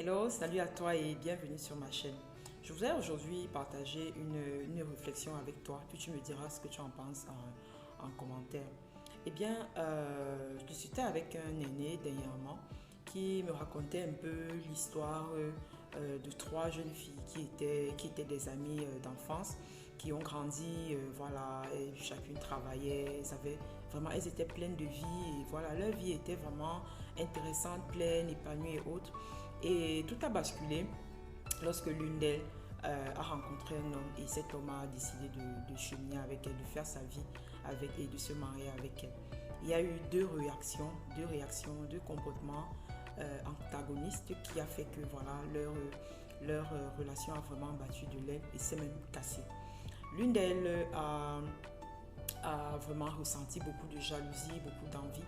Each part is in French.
Hello, salut à toi et bienvenue sur ma chaîne. Je voudrais aujourd'hui partager une réflexion avec toi, puis tu me diras ce que tu en penses en commentaire. Eh bien, je discutais avec un aîné dernièrement qui me racontait un peu l'histoire de trois jeunes filles qui étaient des amies d'enfance, qui ont grandi, voilà, et chacune travaillait, elles étaient pleines de vie, et voilà, leur vie était vraiment intéressante, pleine, épanouie et autres. Et tout a basculé lorsque l'une d'elles a rencontré un homme et cet homme a décidé de cheminer avec elle, de faire sa vie avec et de se marier avec elle. Il y a eu deux réactions, deux comportements antagonistes qui a fait que voilà, leur relation a vraiment battu de l'aile et s'est même cassée. L'une d'elles a vraiment ressenti beaucoup de jalousie, beaucoup d'envie.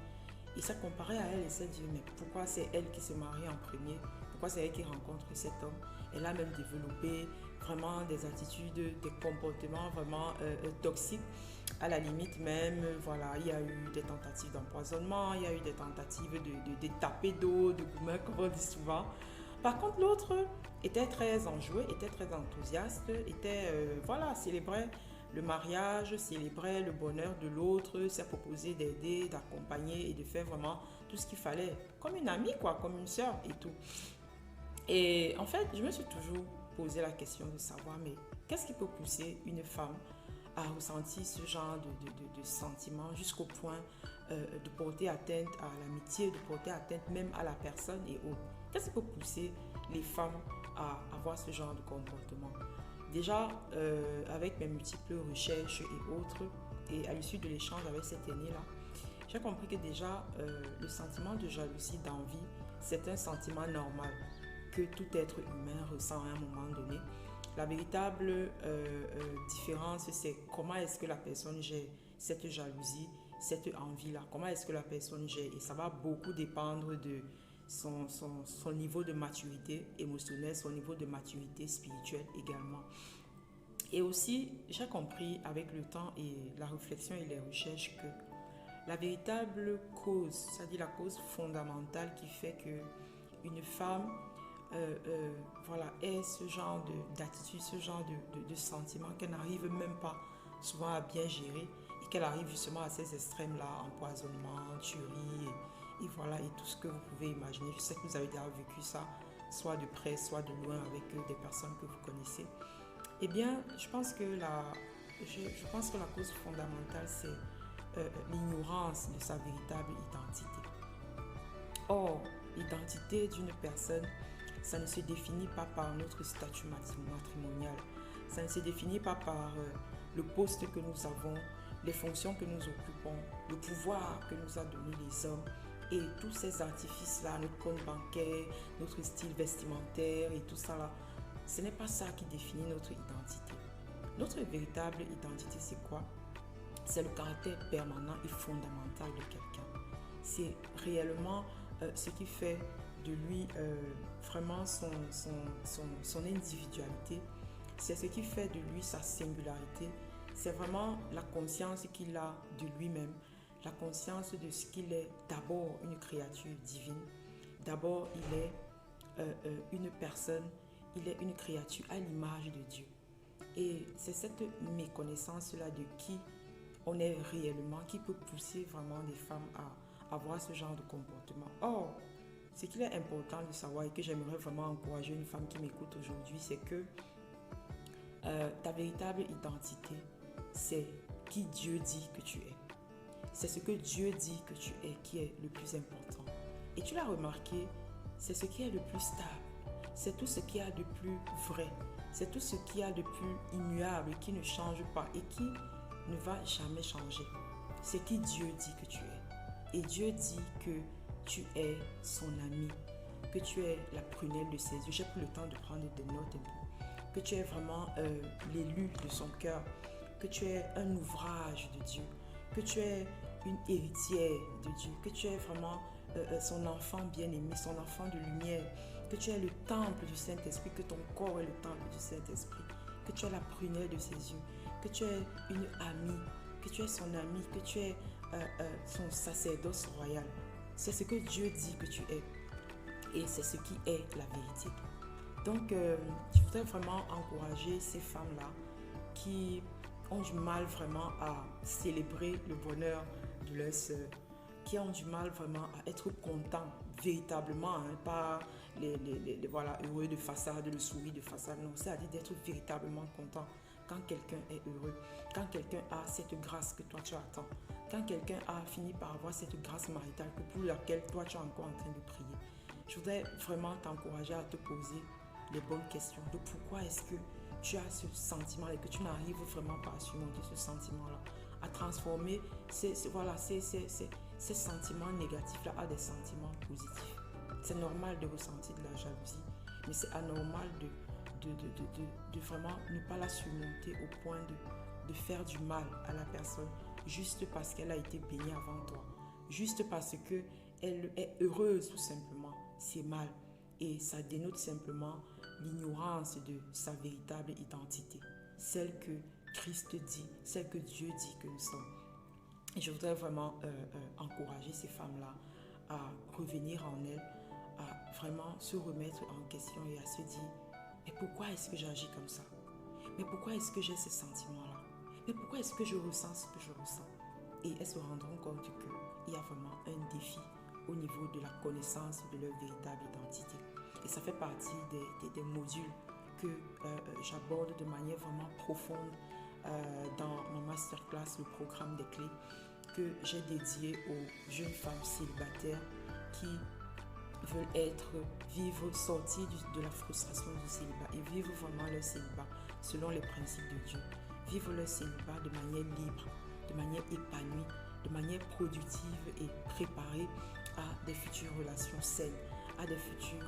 Et ça comparait à elle et s'est dit, mais pourquoi c'est elle qui se marie en premier? Pourquoi c'est elle qui rencontre cet homme? Elle a même développé vraiment des attitudes, des comportements vraiment toxiques. À la limite même, voilà, il y a eu des tentatives d'empoisonnement, il y a eu des tentatives de taper d'eau, de gourmet, comme on dit souvent. Par contre, l'autre était très enjoué, était très enthousiaste, voilà, célébrait le mariage, célébrait le bonheur de l'autre, s'est proposé d'aider, d'accompagner et de faire vraiment tout ce qu'il fallait, comme une amie, quoi, comme une sœur et tout. Et en fait, je me suis toujours posé la question de savoir, mais qu'est-ce qui peut pousser une femme à ressentir ce genre de sentiments jusqu'au point de porter atteinte à l'amitié, de porter atteinte même à la personne et autres. Qu'est-ce qui peut pousser les femmes à avoir ce genre de comportement? Déjà, avec mes multiples recherches et autres, et à l'issue de l'échange avec cet aîné-là, j'ai compris que déjà, le sentiment de jalousie, d'envie, c'est un sentiment normal que tout être humain ressent à un moment donné. La véritable différence, c'est comment est-ce que la personne gère cette jalousie, cette envie-là. Comment est-ce que la personne gère. Et ça va beaucoup dépendre de son niveau de maturité émotionnelle, son niveau de maturité spirituelle également. Et aussi, j'ai compris avec le temps et la réflexion et les recherches que la véritable cause, c'est-à-dire la cause fondamentale qui fait que une femme voilà, ait ce genre d'attitude, ce genre de sentiment qu'elle n'arrive même pas souvent à bien gérer et qu'elle arrive justement à ces extrêmes-là, empoisonnement, tuerie et voilà, et tout ce que vous pouvez imaginer. Je sais que vous avez déjà vécu ça, soit de près, soit de loin avec des personnes que vous connaissez. Eh bien, je pense que la cause fondamentale, c'est l'ignorance de sa véritable identité. Or, l'identité d'une personne, ça ne se définit pas par notre statut matrimonial. Ça ne se définit pas par le poste que nous avons, les fonctions que nous occupons, le pouvoir que nous a donné les hommes et tous ces artifices-là, notre compte bancaire, notre style vestimentaire et tout ça là. Ce n'est pas ça qui définit notre identité. Notre véritable identité, c'est quoi? C'est le caractère permanent et fondamental de quelqu'un. C'est réellement ce qui fait de lui vraiment son individualité. C'est ce qui fait de lui sa singularité. C'est vraiment la conscience qu'il a de lui-même, la conscience de ce qu'il est d'abord une créature divine. D'abord, il est une personne, il est une créature à l'image de Dieu. Et c'est cette méconnaissance-là de qui on est réellement qui peut pousser vraiment des femmes à avoir ce genre de comportement. Or, ce qu'il est important de savoir et que j'aimerais vraiment encourager une femme qui m'écoute aujourd'hui, c'est que ta véritable identité, c'est qui Dieu dit que tu es. C'est ce que Dieu dit que tu es qui est le plus important. Et tu l'as remarqué, c'est ce qui est le plus stable. C'est tout ce qu'il y a de plus vrai. C'est tout ce qu'il y a de plus immuable, qui ne change pas et qui ne va jamais changer. C'est qui Dieu dit que tu es. Et Dieu dit que tu es son ami, que tu es la prunelle de ses yeux. J'ai pris le temps de prendre des notes un peu. Que tu es vraiment l'élu de son cœur. Que tu es un ouvrage de Dieu. Que tu es une héritière de Dieu. Que tu es vraiment son enfant bien-aimé, son enfant de lumière. Que tu es le temple du Saint-Esprit, que ton corps est le temple du Saint-Esprit. Que tu es la prunelle de ses yeux. Que tu es une amie, que tu es son ami, que tu es son sacerdoce royal. C'est ce que Dieu dit que tu es. Et c'est ce qui est la vérité. Donc, je voudrais vraiment encourager ces femmes-là qui ont du mal vraiment à célébrer le bonheur de leur sœur, qui ont du mal vraiment à être contents véritablement, hein, pas voilà, heureux de façade, le sourire de façade, non, c'est-à-dire d'être véritablement content quand quelqu'un est heureux, quand quelqu'un a cette grâce que toi tu attends, quand quelqu'un a fini par avoir cette grâce maritale pour laquelle toi tu es encore en train de prier. Je voudrais vraiment t'encourager à te poser les bonnes questions de pourquoi est-ce que tu as ce sentiment et que tu n'arrives vraiment pas à surmonter ce sentiment-là, à transformer ces sentiments négatifs-là à des sentiments positifs. C'est normal de ressentir de la jalousie, mais c'est anormal de vraiment ne pas la surmonter au point de faire du mal à la personne juste parce qu'elle a été baignée avant toi, juste parce qu'elle est heureuse tout simplement. C'est mal et ça dénote simplement l'ignorance de sa véritable identité, celle que Christ dit, celle que Dieu dit que nous sommes. Et je voudrais vraiment encourager ces femmes-là à revenir en elles, à vraiment se remettre en question et à se dire, mais pourquoi est-ce que j'agis comme ça? Mais pourquoi est-ce que j'ai ces sentiments-là? Mais pourquoi est-ce que je ressens ce que je ressens? Et elles se rendront compte qu'il y a vraiment un défi au niveau de la connaissance de leur véritable identité. Et ça fait partie des modules que j'aborde de manière vraiment profonde dans ma masterclass, le programme des clés que j'ai dédié aux jeunes femmes célibataires qui veulent vivre, sortir de la frustration du célibat et vivre vraiment leur célibat selon les principes de Dieu. Vivre leur célibat de manière libre, de manière épanouie, de manière productive et préparée à des futures relations saines, à des futures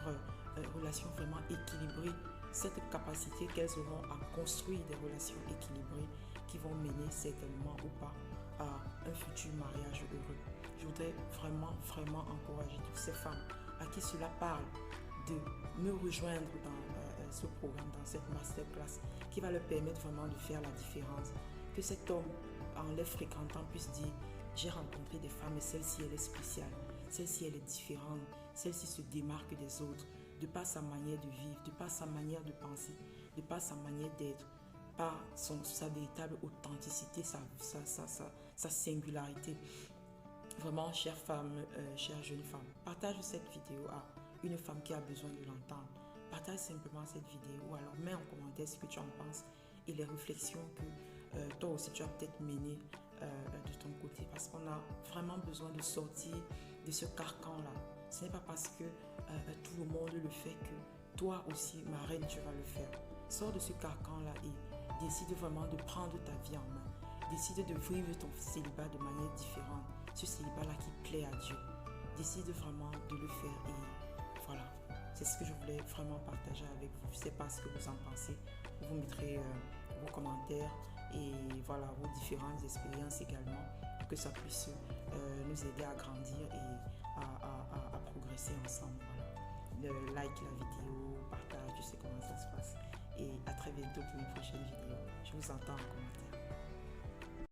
relations vraiment équilibrées, cette capacité qu'elles auront à construire des relations équilibrées qui vont mener certainement ou pas à un futur mariage heureux. Je voudrais vraiment encourager toutes ces femmes à qui cela parle de me rejoindre dans ce programme, dans cette masterclass qui va leur permettre vraiment de faire la différence. Que cet homme, en les fréquentant, puisse dire: j'ai rencontré des femmes et celle-ci elle est spéciale, celle-ci elle est différente, celle-ci se démarque des autres de par sa manière de vivre, de par sa manière de penser, de par sa manière d'être, par sa véritable authenticité, sa singularité. Vraiment, chère femme, chère jeune femme, partage cette vidéo à une femme qui a besoin de l'entendre. Partage simplement cette vidéo ou alors mets en commentaire ce que tu en penses et les réflexions que toi aussi tu as peut-être menées de ton côté, parce qu'on a vraiment besoin de sortir de ce carcan-là. Ce n'est pas parce que tout le monde le fait que toi aussi, ma reine, tu vas le faire. Sors de ce carcan-là et décide vraiment de prendre ta vie en main. Décide de vivre ton célibat de manière différente. Ce célibat-là qui plaît à Dieu. Décide vraiment de le faire et voilà. C'est ce que je voulais vraiment partager avec vous. Je ne sais pas ce que vous en pensez. Vous mettrez vos commentaires et voilà, vos différentes expériences également, pour que ça puisse nous aider à grandir et à progresser ensemble. Voilà. Like la vidéo, partage, je sais comment ça se passe. Et à très bientôt pour une prochaine vidéo. Je vous entends en commentaire.